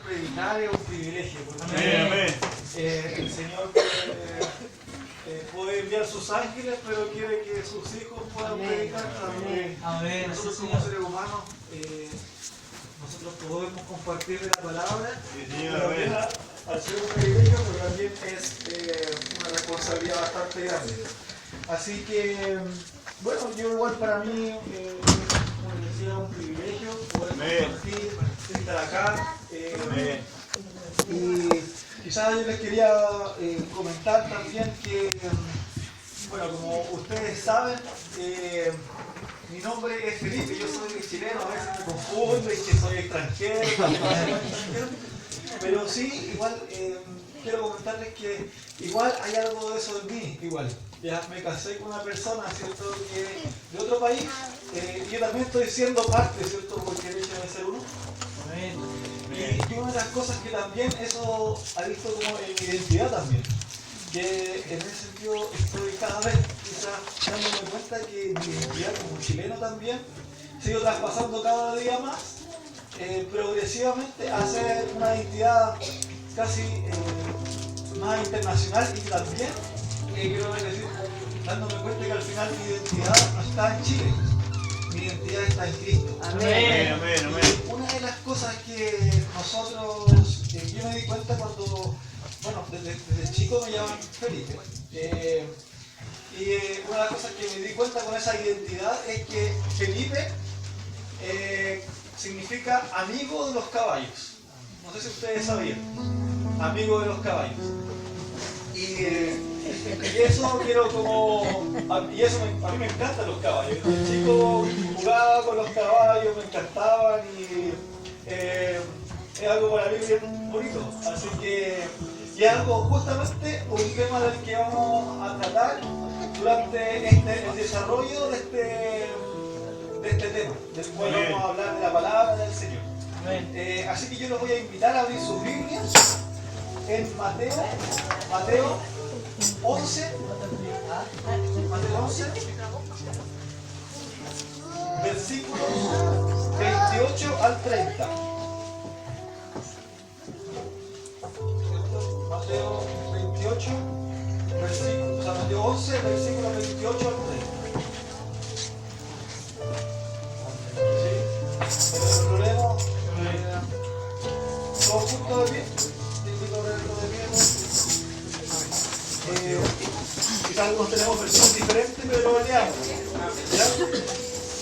Predicar es un privilegio, porque Amén. el Señor puede enviar sus ángeles, pero quiere que sus hijos puedan predicar también. Amén. Nosotros como seres humanos, nosotros podemos compartir la palabra, pero también al ser un privilegio, pero también es una responsabilidad bastante grande. Así que, bueno, yo igual para mí, como les decía, un privilegio poder compartir, estar acá. Y quizás yo les quería comentar también que, bueno, como ustedes saben, mi nombre es Felipe, yo soy chileno, a veces me confundo y que soy extranjero, pero sí, igual quiero comentarles que igual hay algo de eso en mí, igual. Ya me casé con una persona, ¿cierto?, que de otro país, y yo también estoy siendo parte, ¿cierto?, porque el hecho de ser uno. Y una de las cosas que también eso ha visto como en mi identidad también, que en ese sentido estoy cada vez quizás dándome cuenta que mi identidad como chileno también sigo traspasando cada día más, progresivamente a ser una identidad casi más internacional y también quiero decir, dándome cuenta que al final mi identidad no está en Chile. Mi identidad está en Cristo. Amén, amén, amén. Una de las cosas que nosotros, yo me di cuenta cuando, bueno, desde chico me llaman Felipe. Y una de las cosas que me di cuenta con esa identidad es que Felipe significa amigo de los caballos. No sé si ustedes sabían. Amigo de los caballos. Y eso quiero como... Y eso a mí me encantan los caballos. Desde chico jugaba con los caballos, me encantaban y es algo para mí bien bonito. Así que y es algo justamente un tema del que vamos a tratar durante el desarrollo de este tema, del cual vamos a hablar de la palabra del Señor. Así que yo los voy a invitar a abrir sus Biblias en Mateo 11, versículos 28 al 30. Mateo 28, Mateo 11, versículos 28 al 30. ¿Sí? El problema, todos juntos de pie. Quizás algunos tenemos versiones diferentes, pero lo leamos. ¿Ya?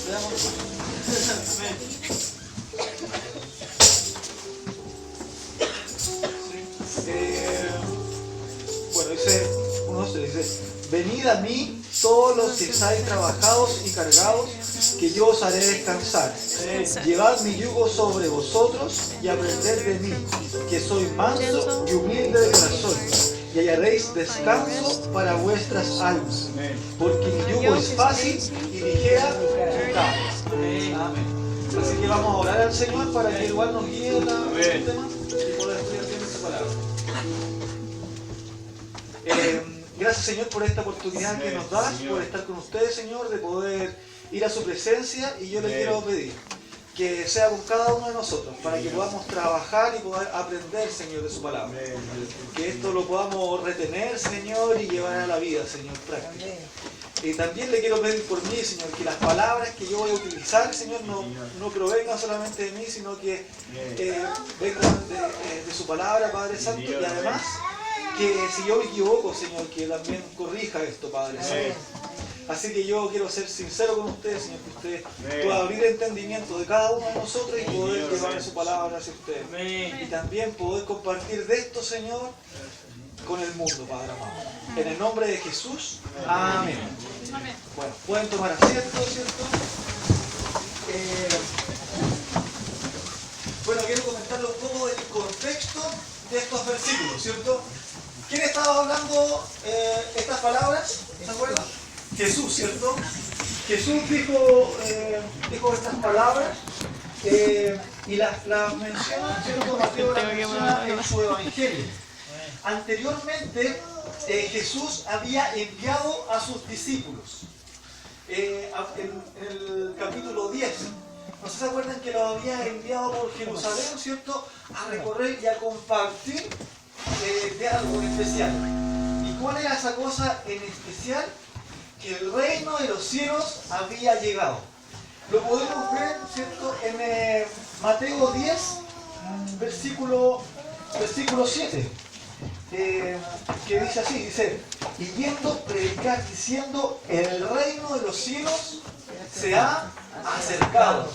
Leamos. Bueno, dice, venid a mí todos los que estáis trabajados y cargados, que yo os haré descansar. Llevad mi yugo sobre vosotros y aprended de mí, que soy manso y humilde de corazón, y hallaréis descanso para vuestras almas, porque mi yugo es fácil y ligera su carga. Amén. Así que vamos a orar al Señor para que igual nos guíe el tema y poder estudiar bien su palabra. Gracias, Señor, por esta oportunidad que nos das, por estar con ustedes, Señor, de poder ir a su presencia, y yo les quiero pedir que sea con cada uno de nosotros, para que podamos trabajar y poder aprender, Señor, de su palabra. Que esto lo podamos retener, Señor, y llevar a la vida, Señor, práctica. Y también le quiero pedir por mí, Señor, que las palabras que yo voy a utilizar, Señor, no provengan solamente de mí, sino que vengan de su palabra, Padre Santo, y además que si yo me equivoco, Señor, que también corrija esto, Padre Santo. Así que yo quiero ser sincero con ustedes, Señor, que usted pueda abrir el entendimiento de cada uno de nosotros y poder llevar su palabra hacia ustedes. Y también poder compartir de esto, Señor, con el mundo, Padre amado. En el nombre de Jesús, amén. Bueno, pueden tomar asiento, ¿cierto? Bueno, quiero comentarles un poco del contexto de estos versículos, ¿cierto? ¿Quién estaba hablando estas palabras? ¿Se acuerdan? Jesús, ¿cierto? Jesús dijo estas palabras y las menciona, ¿cierto? Mateo las menciona en su evangelio. Anteriormente, Jesús había enviado a sus discípulos. En el capítulo 10 ¿No se acuerdan que lo había enviado por Jerusalén, cierto? A recorrer y a compartir de algo en especial. ¿Y cuál era esa cosa en especial? Que el reino de los cielos había llegado. Lo podemos ver, ¿cierto? En Mateo 10, versículo 7. Que dice así, dice, y yendo predicar diciendo, el reino de los cielos se ha acercado.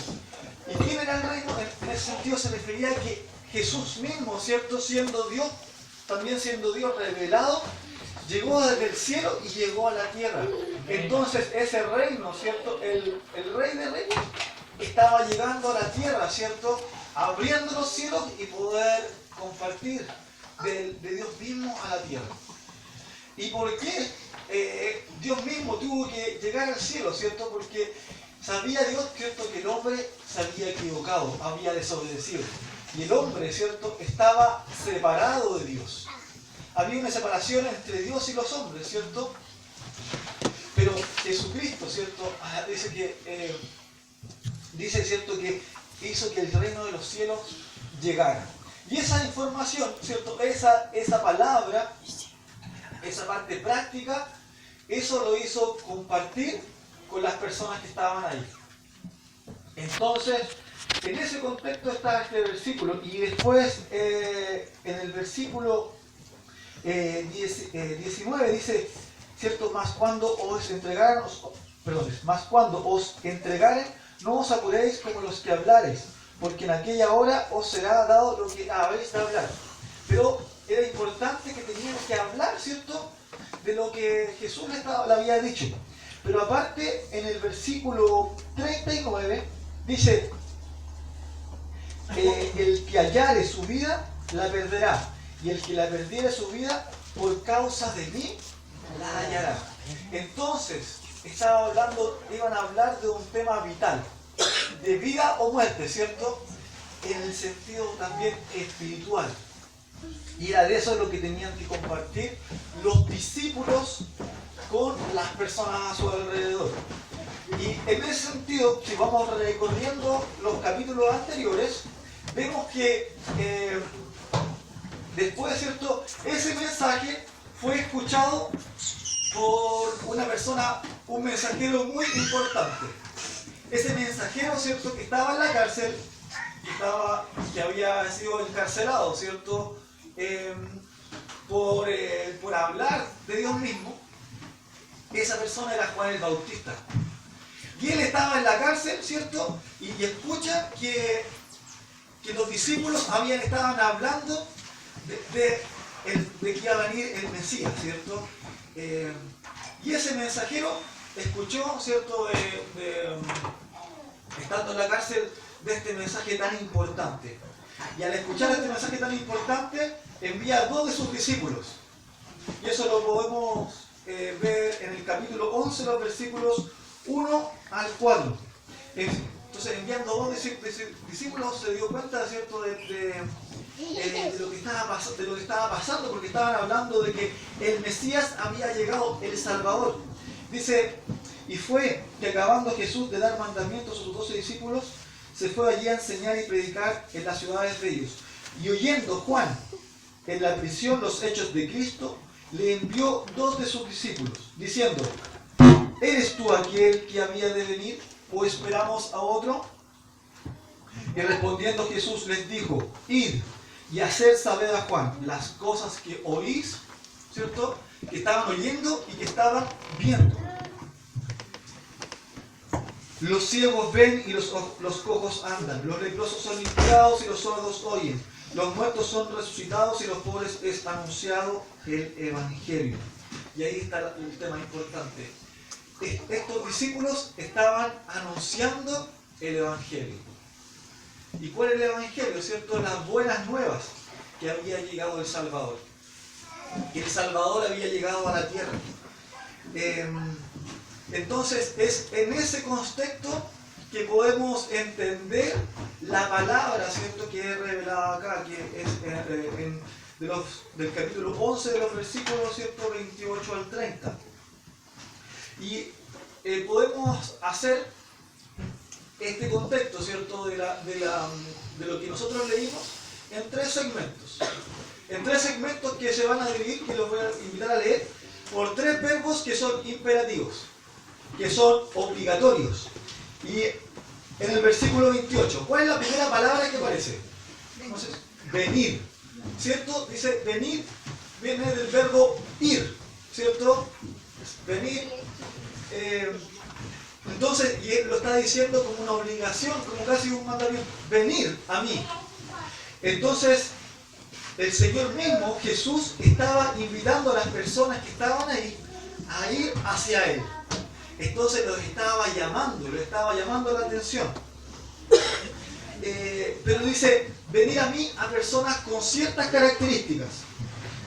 ¿Y quién era el reino? En ese sentido se refería a que Jesús mismo, ¿cierto? Siendo Dios, también siendo Dios revelado, llegó desde el cielo y llegó a la tierra. Entonces ese reino, ¿cierto? El rey de reyes estaba llegando a la tierra, ¿cierto? Abriendo los cielos y poder compartir de Dios mismo a la tierra. ¿Y por qué Dios mismo tuvo que llegar al cielo, ¿cierto? Porque sabía Dios, ¿cierto?, que el hombre se había equivocado, había desobedecido. Y el hombre, ¿cierto?, estaba separado de Dios. Había una separación entre Dios y los hombres, ¿cierto? Pero Jesucristo, ¿cierto?, dice, ¿cierto?, que hizo que el reino de los cielos llegara. Y esa información, ¿cierto?, esa palabra, esa parte práctica, eso lo hizo compartir con las personas que estaban ahí. Entonces, en ese contexto está este versículo. Y después, en el versículo 19 dice, ¿cierto? Más cuando os entregaren, no os apuréis como los que hablareis, porque en aquella hora os será dado lo que habéis de hablar. Pero era importante que tenían que hablar, ¿cierto?, de lo que Jesús le había dicho. Pero aparte, en el versículo 39 dice, el que hallare su vida, la perderá. Y el que la perdiere su vida, por causa de mí, la hallará. Entonces, iban a hablar de un tema vital, de vida o muerte, ¿cierto? En el sentido también espiritual. Y era de eso lo que tenían que compartir los discípulos con las personas a su alrededor. Y en ese sentido, si vamos recorriendo los capítulos anteriores, vemos que después, ¿cierto?, ese mensaje fue escuchado por una persona, un mensajero muy importante. Ese mensajero, ¿cierto?, que estaba en la cárcel, que había sido encarcelado, ¿cierto?, por hablar de Dios mismo. Esa persona era Juan el Bautista. Y él estaba en la cárcel, ¿cierto?, y escucha que los discípulos estaban hablando de que iba a venir el Mesías, ¿cierto? Y ese mensajero escuchó, ¿cierto?, estando en la cárcel, de este mensaje tan importante. Y al escuchar este mensaje tan importante, envía a 2 de sus discípulos. Y eso lo podemos ver en el capítulo 11, los versículos 1 al 4. Entonces, enviando a 2 discípulos, se dio cuenta, ¿cierto?, de lo que estaba pasando, porque estaban hablando de que el Mesías había llegado, el Salvador. Dice, y fue que acabando Jesús de dar mandamientos a sus 12 discípulos, se fue allí a enseñar y predicar en las ciudades de ellos. Y oyendo Juan en la prisión los hechos de Cristo, le envió 2 de sus discípulos, diciendo, ¿eres tú aquel que había de venir, o esperamos a otro? Y respondiendo Jesús les dijo, id y haced saber a Juan las cosas que oís, ¿cierto?, que estaban oyendo y que estaban viendo. Los ciegos ven y los cojos andan, los leprosos son limpiados y los sordos oyen, los muertos son resucitados y los pobres es anunciado el Evangelio. Y ahí está el tema importante. Estos discípulos estaban anunciando el Evangelio. ¿Y cuál es el Evangelio? ¿Cierto? Las buenas nuevas, que había llegado el Salvador. Que el Salvador había llegado a la tierra. Entonces, es en ese contexto que podemos entender la palabra, ¿cierto?, que es revelada acá, que es del capítulo 11 de los versículos, ¿cierto?, 28 al 30. Y podemos hacer este contexto, ¿cierto?, de lo que nosotros leímos en tres segmentos. En tres segmentos que se van a dividir, que los voy a invitar a leer, por tres verbos que son imperativos, que son obligatorios. Y en el versículo 28, ¿cuál es la primera palabra que aparece? Entonces, venir, ¿cierto? Dice venir, viene del verbo ir, ¿cierto? Venir. Entonces, y él lo está diciendo como una obligación, como casi un mandamiento, venir a mí. Entonces, el Señor mismo, Jesús, estaba invitando a las personas que estaban ahí a ir hacia Él. Entonces los estaba llamando la atención. Pero dice, venid a mí a personas con ciertas características.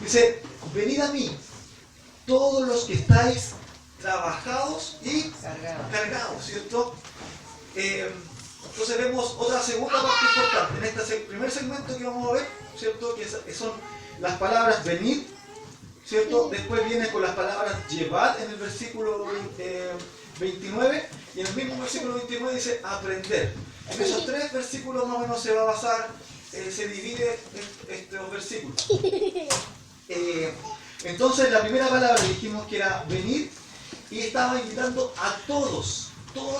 Dice, venid a mí todos los que estáis trabajados y cargados, ¿cierto? Entonces vemos otra segunda parte importante. En este primer segmento que vamos a ver, ¿cierto?, que son las palabras venid, ¿cierto? Después viene con las palabras llevad en el versículo 29, y en el mismo versículo 29 dice aprender. En esos tres versículos más o menos se va a basar, se divide estos versículos. Entonces la primera palabra dijimos que era venir, y estaba invitando a todas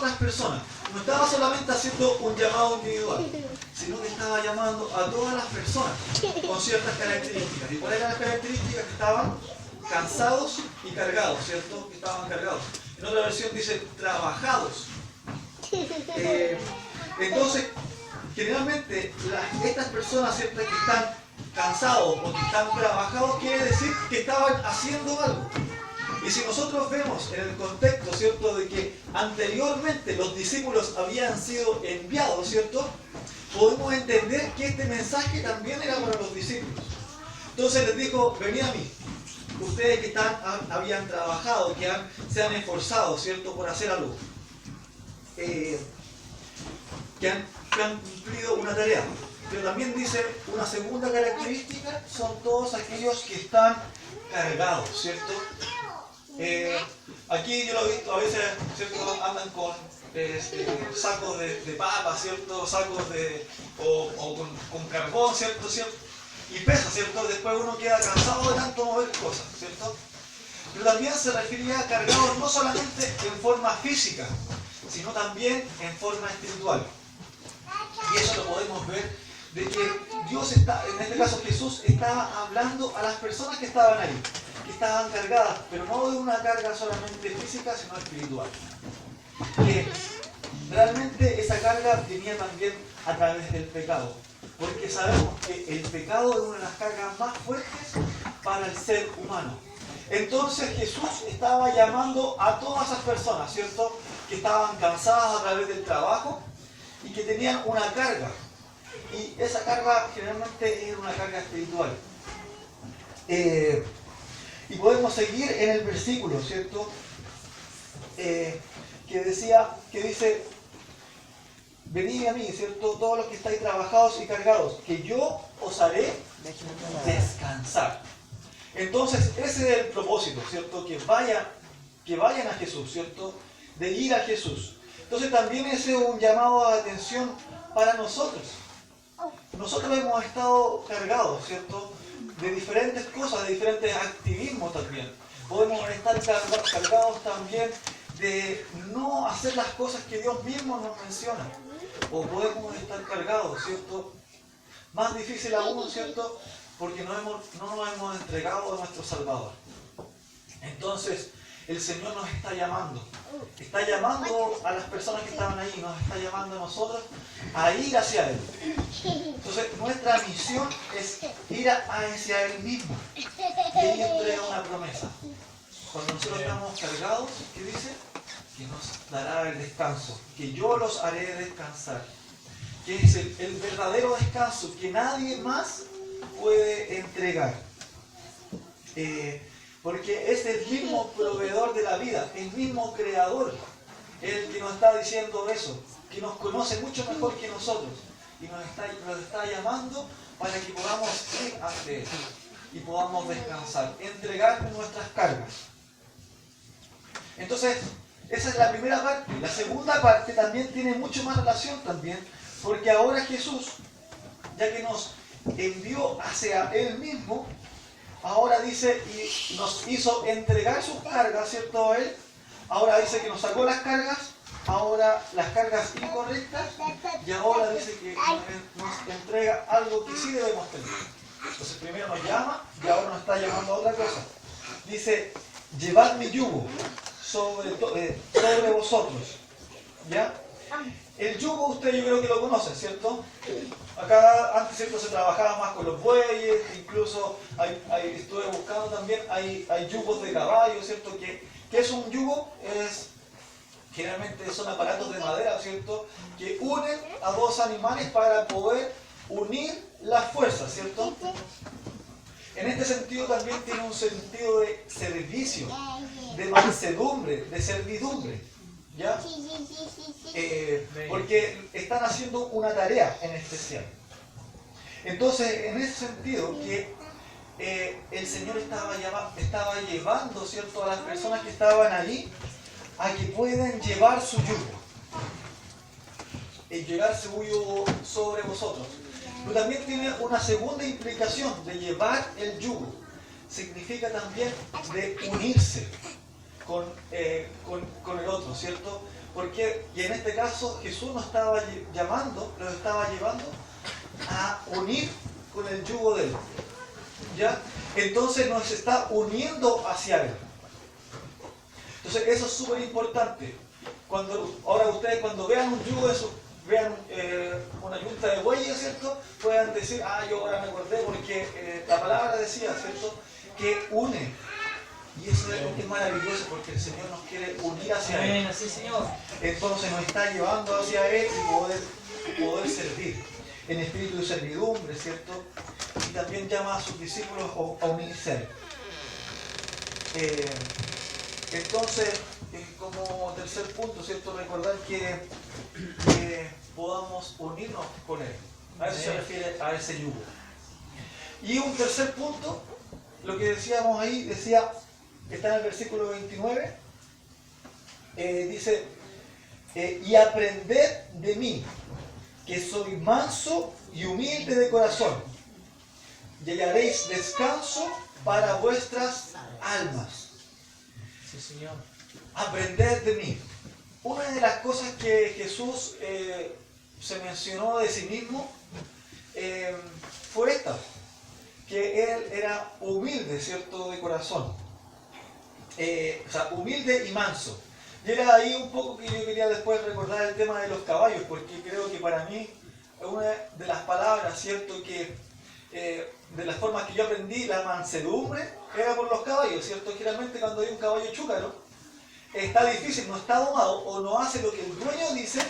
las personas. No estaba solamente haciendo un llamado individual, sino que estaba llamando a todas las personas con ciertas características. ¿Y cuáles eran las características? Que estaban cansados y cargados, ¿cierto? Que estaban cargados. En otra versión dice trabajados. Entonces, generalmente estas personas, ¿cierto?, que están cansados o que están trabajados, quiere decir que estaban haciendo algo. Y si nosotros vemos en el contexto, ¿cierto?, de que anteriormente los discípulos habían sido enviados, ¿cierto?, podemos entender que este mensaje también era para los discípulos. Entonces les dijo, venid a mí, ustedes que habían trabajado, que se han esforzado, ¿cierto?, por hacer algo, que han cumplido una tarea. Pero también dice, una segunda característica son todos aquellos que están cargados, ¿cierto? Aquí yo lo he visto, a veces, ¿cierto?, andan con sacos de papas, ¿cierto?, sacos con carbón, ¿cierto? Y pesa, ¿cierto? Después uno queda cansado de tanto mover cosas, ¿cierto? Pero también se refería a cargados no solamente en forma física, sino también en forma espiritual. Y eso lo podemos ver de que Dios en este caso Jesús, estaba hablando a las personas que estaban ahí, que estaban cargadas, pero no de una carga solamente física, sino espiritual. Que realmente esa carga venía también a través del pecado, porque sabemos que el pecado es una de las cargas más fuertes para el ser humano. Entonces Jesús estaba llamando a todas esas personas, ¿cierto?, que estaban cansadas a través del trabajo y que tenían una carga. Y esa carga generalmente era una carga espiritual. Y podemos seguir en el versículo, ¿cierto?, que dice, venid a mí, ¿cierto?, todos los que estáis trabajados y cargados, que yo os haré descansar. Entonces, ese es el propósito, ¿cierto?, que vayan a Jesús, ¿cierto?, de ir a Jesús. Entonces también ese es un llamado de atención para nosotros. Nosotros hemos estado cargados, ¿cierto?, de diferentes cosas, de diferentes activismos también. Podemos estar cargados también de no hacer las cosas que Dios mismo nos menciona. O podemos estar cargados, ¿cierto? Más difícil aún, ¿cierto?, porque no nos hemos entregado a nuestro Salvador. Entonces, el Señor nos está llamando a las personas que estaban ahí, nos está llamando a nosotros a ir hacia Él. Entonces, nuestra misión es ir hacia Él mismo. Y Él entrega una promesa. Cuando nosotros estamos cargados, ¿qué dice? Que nos dará el descanso, que yo los haré descansar. Que es el verdadero descanso que nadie más puede entregar. Porque es el mismo proveedor de la vida, el mismo creador, el que nos está diciendo eso, que nos conoce mucho mejor que nosotros y nos está llamando para que podamos ir ante Él y podamos descansar, entregar nuestras cargas. Entonces, esa es la primera parte. La segunda parte también tiene mucho más relación también, porque ahora Jesús, ya que nos envió hacia Él mismo, ahora dice, y nos hizo entregar sus cargas, ¿cierto? A Él. Ahora dice que nos sacó las cargas, ahora las cargas incorrectas, y ahora dice que nos entrega algo que sí debemos tener. Entonces primero nos llama y ahora nos está llamando a otra cosa. Dice, llevad mi yugo sobre vosotros. ¿Ya? El yugo usted yo creo que lo conoce, ¿cierto? Acá antes, ¿cierto? Se trabajaba más con los bueyes, incluso estuve buscando también, hay yugos de caballo, ¿cierto? ¿Qué es un yugo? Generalmente son aparatos de madera, ¿cierto? Que unen a dos animales para poder unir las fuerzas, ¿cierto? En este sentido también tiene un sentido de servicio, de mansedumbre, de servidumbre, ¿ya? Porque están haciendo una tarea en especial. Entonces, en ese sentido, que el Señor estaba llevando, ¿cierto?, a las personas que estaban allí a que puedan llevar su yugo. Llevar su yugo sobre vosotros. Pero también tiene una segunda implicación de llevar el yugo. Significa también de unirse con el otro, ¿cierto? Porque, y en este caso Jesús nos estaba llamando, nos estaba llevando a unir con el yugo de Él. ¿Ya? Entonces nos está uniendo hacia Él. Entonces eso es súper importante. Ahora ustedes cuando vean un yugo de eso, vean una yunta de bueyes, ¿cierto? Puedan decir, yo ahora me acordé porque la palabra decía, ¿cierto? Que une. Y eso es maravilloso porque el Señor nos quiere unir hacia Él. Así, Señor. Entonces nos está llevando hacia Él y poder servir en espíritu de servidumbre, ¿cierto? Y también llama a sus discípulos a unirse. Entonces, como tercer punto, ¿cierto? Recordar que podamos unirnos con Él. A eso se refiere a ese yugo. Y un tercer punto, lo que decíamos ahí, decía, está en el versículo 29, dice, y aprended de mí, que soy manso y humilde de corazón, y hallaréis descanso para vuestras almas. Sí, Señor. Aprended de mí. Una de las cosas que Jesús se mencionó de sí mismo fue esta, que Él era humilde, ¿cierto?, de corazón. O sea, humilde y manso. Y era ahí un poco que yo quería después recordar el tema de los caballos, porque creo que para mí es una de las palabras, ¿cierto?, que de las formas que yo aprendí, la mansedumbre era por los caballos, ¿cierto? Generalmente cuando hay un caballo chúcaro, está difícil, no está domado o no hace lo que el dueño dice,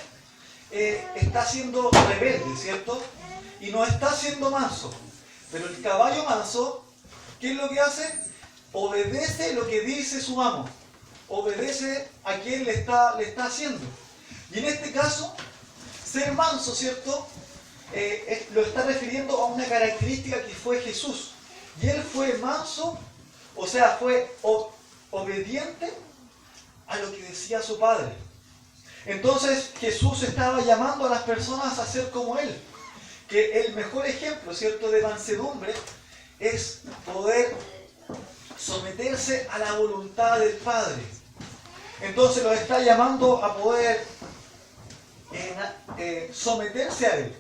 está siendo rebelde, ¿cierto? Y no está siendo manso. Pero el caballo manso, ¿qué es lo que hace? Obedece lo que dice su amo. Obedece a quien le está haciendo. Y en este caso, ser manso, ¿cierto? Lo está refiriendo a una característica que fue Jesús. Y Él fue manso, o sea, fue obediente a lo que decía su Padre. Entonces Jesús estaba llamando a las personas a ser como Él. Que el mejor ejemplo, ¿cierto?, de mansedumbre es poder someterse a la voluntad del Padre. Entonces los está llamando a poder someterse a Él.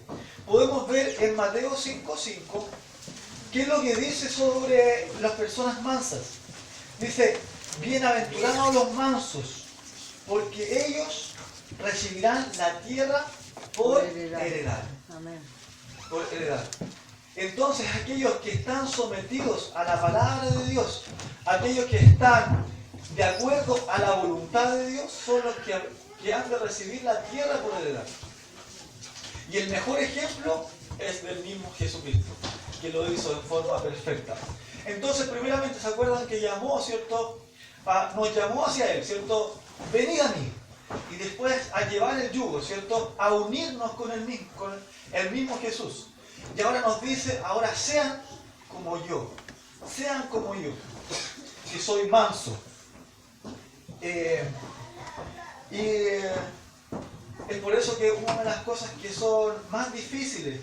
Podemos ver en Mateo 5:5 qué es lo que dice sobre las personas mansas. Dice, bienaventurados los mansos, porque ellos recibirán la tierra por heredad. Amén. Por heredad. Entonces aquellos que están sometidos a la palabra de Dios, aquellos que están de acuerdo a la voluntad de Dios, son los que han de recibir la tierra por heredad. Y el mejor ejemplo es del mismo Jesucristo, que lo hizo de forma perfecta. Entonces, primeramente, ¿se acuerdan que llamó, ¿cierto? Nos llamó hacia Él, ¿cierto? Venid a mí. Y después a llevar el yugo, ¿cierto? A unirnos con el mismo Jesús. Y ahora nos dice, ahora sean como yo. Sean como yo. Si soy manso. Y es por eso que una de las cosas que son más difíciles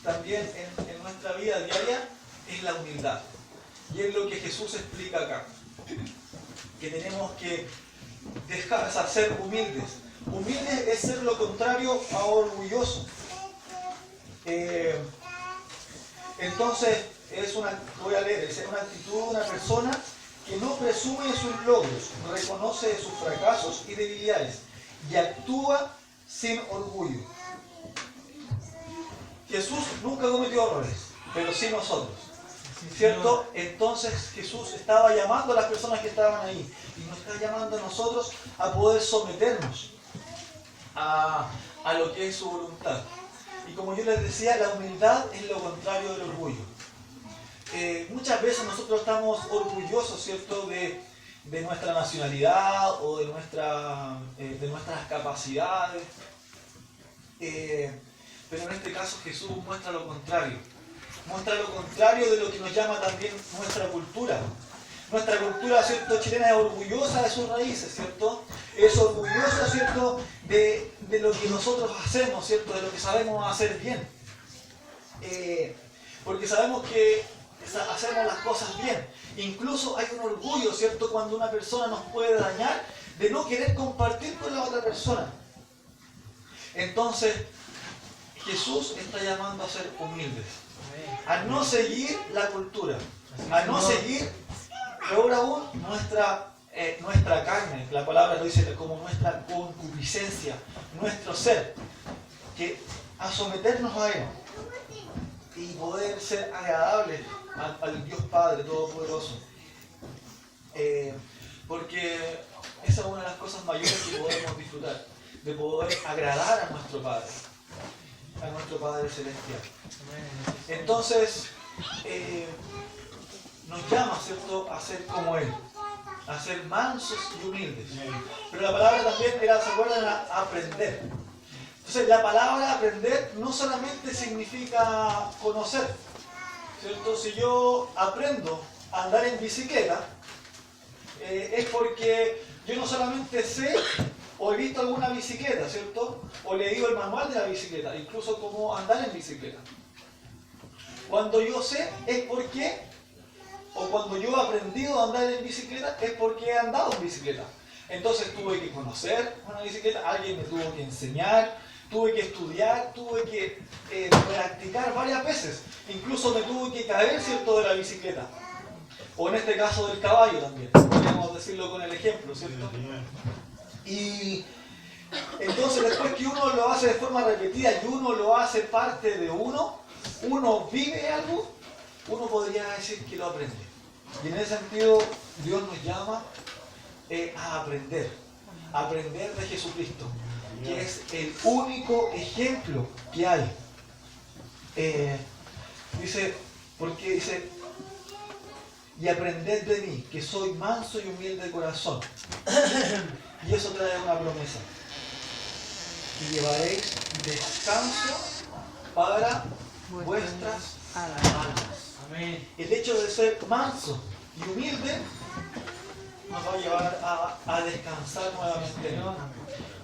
también en nuestra vida diaria es la humildad. Y es lo que Jesús explica acá. Que tenemos que dejar, o sea, ser humildes. Humildes es ser lo contrario a orgulloso. Entonces, voy a leer, es una actitud de una persona que no presume de sus logros, reconoce de sus fracasos y debilidades y actúa sin orgullo. Jesús nunca cometió errores, pero sí nosotros. ¿Cierto? Entonces Jesús estaba llamando a las personas que estaban ahí y nos está llamando a nosotros a poder someternos a lo que es su voluntad. Y como yo les decía, la humildad es lo contrario del orgullo. Muchas veces nosotros estamos orgullosos, ¿cierto?, de nuestra nacionalidad o de nuestras capacidades. Pero en este caso Jesús muestra lo contrario. Muestra lo contrario de lo que nos llama también nuestra cultura. Nuestra cultura, ¿cierto?, chilena es orgullosa de sus raíces, ¿cierto? Es orgullosa, ¿cierto?, de lo que nosotros hacemos, ¿cierto?, de lo que sabemos hacer bien. Porque sabemos que hacemos las cosas bien. Incluso hay un orgullo, ¿cierto?, cuando una persona nos puede dañar, de no querer compartir con la otra persona. Entonces, Jesús está llamando a ser humildes, a no seguir la cultura, a no seguir, peor aún, nuestra carne. La palabra lo dice como nuestra concupiscencia, nuestro ser, que a someternos a Él y poder ser agradables al Dios Padre Todopoderoso. Porque esa es una de las cosas mayores que podemos disfrutar, de poder agradar a nuestro Padre Celestial. Entonces, nos llama, ¿cierto?, a ser como Él, a ser mansos y humildes. Pero la palabra también era, ¿se acuerdan?, a aprender. Entonces, la palabra aprender no solamente significa conocer, ¿cierto? Si yo aprendo a andar en bicicleta, es porque yo no solamente sé o he visto alguna bicicleta, ¿cierto? O he leído el manual de la bicicleta, incluso cómo andar en bicicleta. Cuando yo sé es porque, o cuando yo he aprendido a andar en bicicleta, es porque he andado en bicicleta. Entonces tuve que conocer una bicicleta, alguien me tuvo que enseñar, tuve que estudiar, tuve que practicar varias veces. Incluso me tuve que caer, ¿cierto?, de la bicicleta. O en este caso del caballo también, podríamos decirlo con el ejemplo, ¿cierto? Y entonces después que uno lo hace de forma repetida y uno lo hace parte de uno vive algo, uno podría decir que lo aprende. Y en ese sentido Dios nos llama a aprender de Jesucristo, que es el único ejemplo que hay. Dice, y aprended de mí, que soy manso y humilde de corazón. Y eso trae una promesa. Y llevaréis descanso para vuestras almas. Amén. El hecho de ser manso y humilde nos va a llevar a descansar nuevamente, ¿no?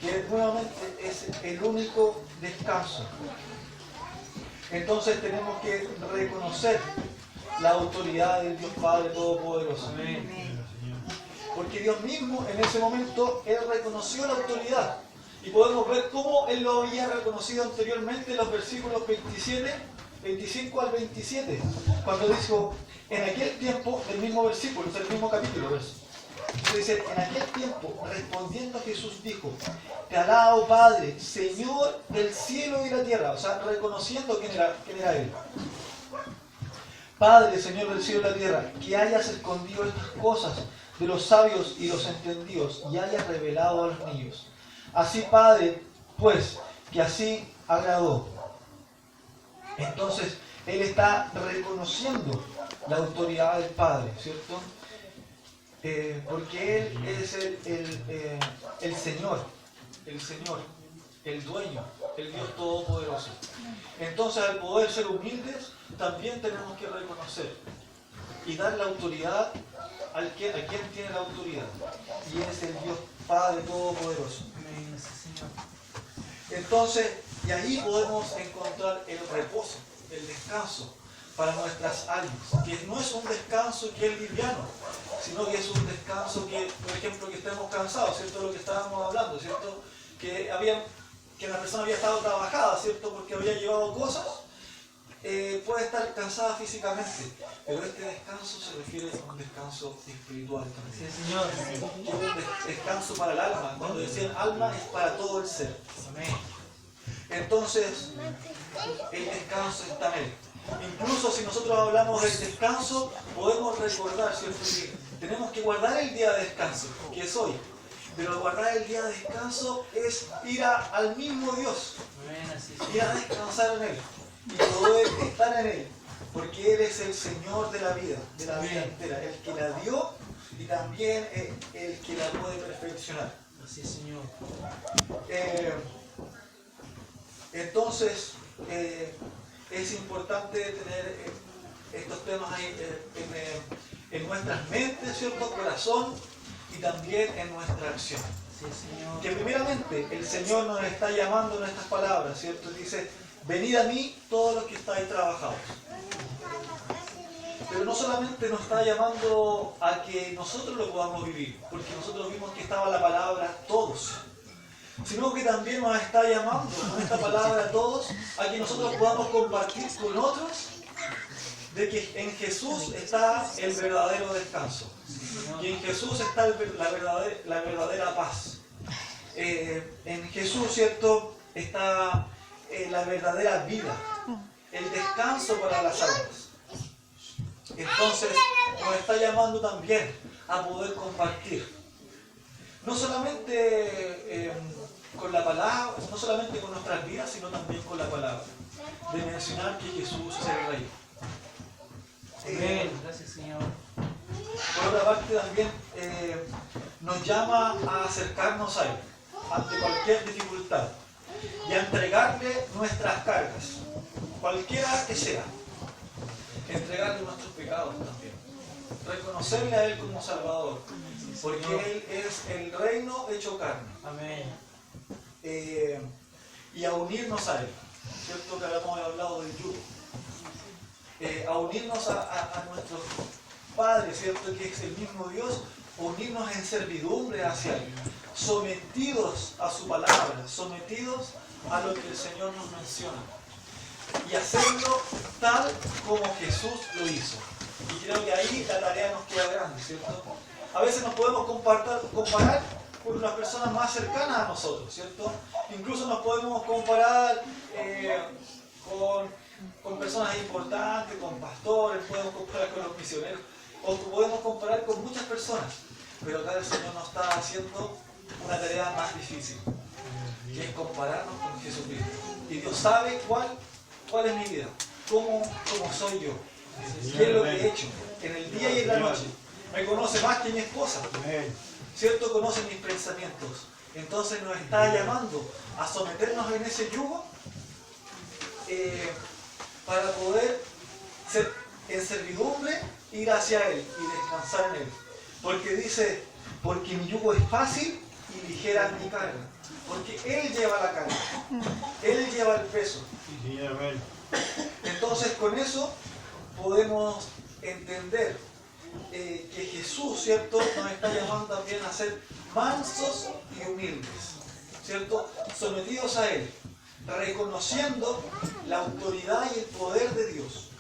Que nuevamente es el único descanso. Entonces tenemos que reconocer la autoridad del Dios Padre Todopoderoso. Amén. Porque Dios mismo en ese momento, Él reconoció la autoridad. Y podemos ver cómo Él lo había reconocido anteriormente en los versículos 25 al 27. Cuando dijo, en aquel tiempo, el mismo versículo, es el mismo capítulo, verso. Dice, en aquel tiempo, respondiendo Jesús dijo, te alabo Padre, Señor del cielo y de la tierra. O sea, reconociendo quién era Él. Padre, Señor del cielo y de la tierra, que hayas escondido estas cosas de los sabios y los entendidos y hayas revelado a los niños. Así, Padre, pues, que así agradó. Entonces, Él está reconociendo la autoridad del Padre, ¿cierto? Porque Él es el Señor, el dueño, el Dios Todopoderoso. Entonces, al poder ser humildes, también tenemos que reconocer y dar la autoridad a quien tiene la autoridad, y es el Dios Padre Todopoderoso. Amén, sí, Señor. Entonces, y ahí podemos encontrar el reposo, el descanso para nuestras almas, que no es un descanso que es liviano, sino que es un descanso que, por ejemplo, que estemos cansados, ¿cierto? Lo que estábamos hablando, ¿cierto? Que la persona había estado trabajada, ¿cierto? Porque había llevado cosas, puede estar cansada físicamente, pero este descanso se refiere a un descanso espiritual también. Sí, Señor. Es un descanso para el alma. Cuando decían alma es para todo el ser. Amén. Entonces, el descanso está en él. Incluso si nosotros hablamos del descanso, podemos recordar, ¿cierto?, que tenemos que guardar el día de descanso, que es hoy. Pero guardar el día de descanso es ir al mismo Dios, Amén, así ir a descansar en Él y poder estar en Él, porque Él es el Señor de la vida entera, el que la dio y también el que la puede perfeccionar. Así es, Señor. Entonces, es importante tener estos temas ahí en nuestras mentes, ¿cierto? Corazón y también en nuestra acción. Sí, Señor. Que primeramente el Señor nos está llamando en estas palabras, ¿cierto? Dice, venid a mí todos los que estáis trabajados. Pero no solamente nos está llamando a que nosotros lo podamos vivir, porque nosotros vimos que estaba la palabra todos, sino que también nos está llamando con esta palabra a todos a que nosotros podamos compartir con otros de que en Jesús está el verdadero descanso, y en Jesús está la verdadera paz. En Jesús, ¿cierto?, está la verdadera vida, el descanso para las almas. Entonces nos está llamando también a poder compartir, no solamente con la palabra, no solamente con nuestras vidas, sino también con la palabra, de mencionar que Jesús es el Rey. Amén. Gracias, Señor. Por otra parte también nos llama a acercarnos a Él ante cualquier dificultad y a entregarle nuestras cargas, cualquiera que sea. Entregarle nuestros pecados también. Reconocerle a Él como Salvador, porque Él es el reino hecho carne. Amén. Y a unirnos a Él, ¿cierto? Que habíamos hablado del yugo. A unirnos a nuestro Padre, ¿cierto? Que es el mismo Dios, unirnos en servidumbre hacia Él, sometidos a su palabra, sometidos a lo que el Señor nos menciona, y hacerlo tal como Jesús lo hizo. Y creo que ahí la tarea nos queda grande, ¿cierto? A veces nos podemos comparar con las personas más cercanas a nosotros, ¿cierto? Incluso nos podemos comparar con personas importantes, con pastores, podemos comparar con los misioneros, o podemos comparar con muchas personas, pero acá el Señor nos está haciendo una tarea más difícil, que es compararnos con Jesucristo. Y Dios sabe cuál es mi vida, cómo soy yo, qué es lo que he hecho en el día y en la noche. Me conoce más que mi esposa, ¿cierto? Conoce mis pensamientos. Entonces nos está llamando a someternos en ese yugo para poder ser en servidumbre, ir hacia Él y descansar en Él. Porque dice, porque mi yugo es fácil y ligera mi carga. Porque Él lleva la carga, Él lleva el peso. Entonces con eso podemos entender que Jesús, ¿cierto?, nos está llamando también a ser mansos y humildes, ¿cierto?, sometidos a Él, reconociendo la autoridad y el poder de Dios.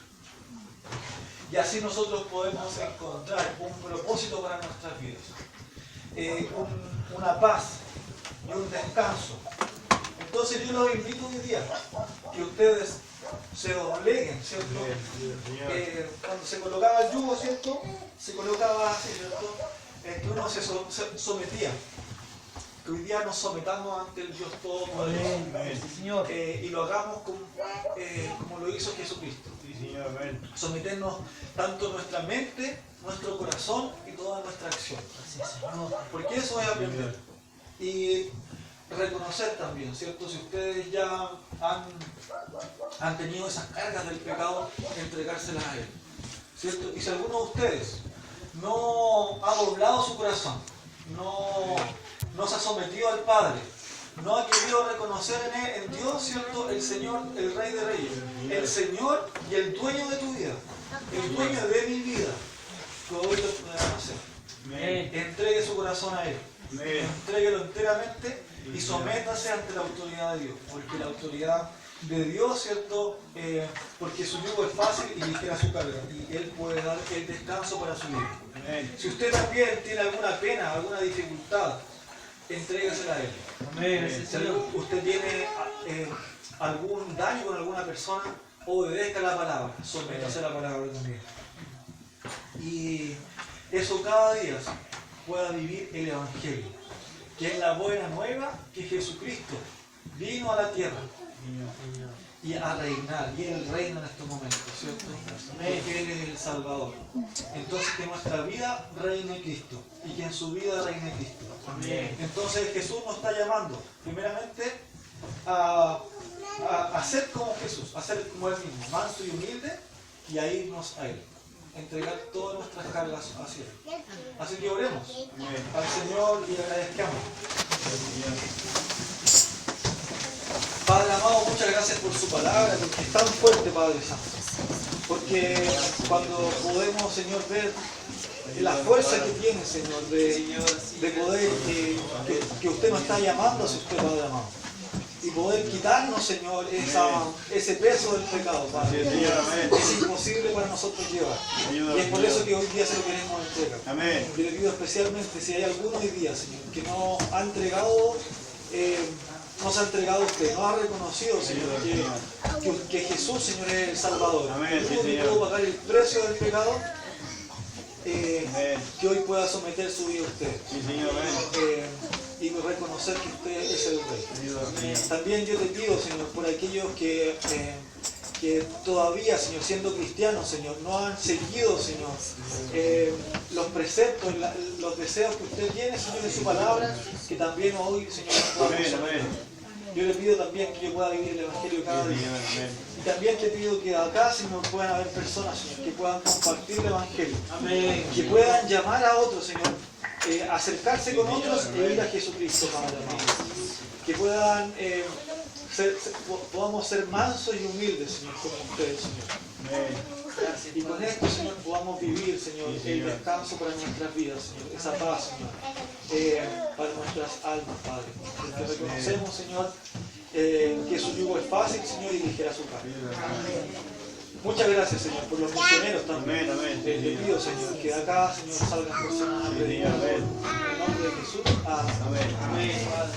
Y así nosotros podemos encontrar un propósito para nuestras vidas, una paz y un descanso. Entonces yo los invito hoy día que ustedes se dobleguen, ¿cierto? Cuando se colocaba el yugo, ¿cierto? Se colocaba así, ¿cierto? Que uno se sometía. Que hoy día nos sometamos ante el Dios Todopoderoso. Y lo hagamos como lo hizo Jesucristo. Someternos tanto nuestra mente, nuestro corazón y toda nuestra acción. Porque eso es aprender. Y reconocer también, ¿cierto? Si ustedes ya han tenido esas cargas del pecado, entregárselas a Él, ¿cierto? Y si alguno de ustedes no ha doblado su corazón, no no se ha sometido al Padre, no ha querido reconocer en él, en Dios, ¿cierto?, el Señor, el Rey de Reyes, el Señor y el dueño de tu vida, el dueño de mi vida, que hoy lo podrán hacer. Amén. Entregue su corazón a Él, Amén. entréguelo enteramente y sométase ante la autoridad de Dios, porque la autoridad de Dios, ¿cierto?, porque su yugo es fácil y ligera su carga, y Él puede dar el descanso para su vida. Amén. Si usted también tiene alguna pena, alguna dificultad, entréguesela a Él. Amén. Gracias, Si Señor. usted tiene algún daño con alguna persona, obedezca la palabra, sométase a la palabra también. Y eso cada día pueda vivir el Evangelio, que es la buena nueva que Jesucristo vino a la tierra y a reinar, y Él reina en estos momentos, ¿cierto? Porque Él es el Salvador. Entonces que nuestra vida reine Cristo y que en su vida reine Cristo. Amén. Entonces Jesús nos está llamando primeramente a ser como Jesús, a ser como Él mismo, manso y humilde, y a irnos a Él, entregar todas nuestras cargas hacia Él. Así que oremos al Señor y agradezcamos. Padre amado, muchas gracias por su palabra, porque es tan fuerte, Padre Santo. Porque cuando podemos, Señor, ver la fuerza que tiene, Señor, de poder que usted nos está llamando hacia usted, Padre amado. Y poder quitarnos, Señor, ese peso del pecado, Padre. Es imposible para nosotros llevar. Y es por eso que hoy día se lo queremos entregar. Amén. Y le pido especialmente, si hay alguno hoy día, Señor, que no ha entregado, no se ha entregado a usted, no ha reconocido, Señor, que Jesús, Señor, es el Salvador. Amén, El sí, único que Señor. pudo pagar el precio del pecado, que hoy pueda someter su vida a usted. Sí, Señor. Amén. Y reconocer que usted es el Rey. Amén. También yo te pido, Señor, por aquellos que todavía, Señor, siendo cristianos, Señor, no han seguido, Señor, los preceptos, los deseos que usted tiene, Señor, en su palabra, que también hoy, Señor, podamos Amén. someter. Amén. Yo le pido también que yo pueda vivir el Evangelio cada Sí, día. Señor. Amén. Y también te pido que acá, Señor, puedan haber personas, Señor, que puedan compartir el Evangelio. Amén. Que puedan llamar a otros, Señor, acercarse con otros e ir a Jesucristo, Padre amado. Que puedan, podamos ser mansos y humildes, Señor, como ustedes, Señor. Amén. Y con esto, Señor, podamos vivir, Señor, Sí, el Señor. descanso para nuestras vidas, Señor, esa paz, Señor, para nuestras almas, Padre. Porque reconocemos, Señor, que su yugo es fácil, Señor, y ligera su carga. Muchas gracias, Señor, por los misioneros también. Amén. Amén. Le pido, Señor, que de acá, Señor, salgan personas a Sí, predicar. Amén. En el nombre de Jesús. Amén. Amén. Amén. Padre.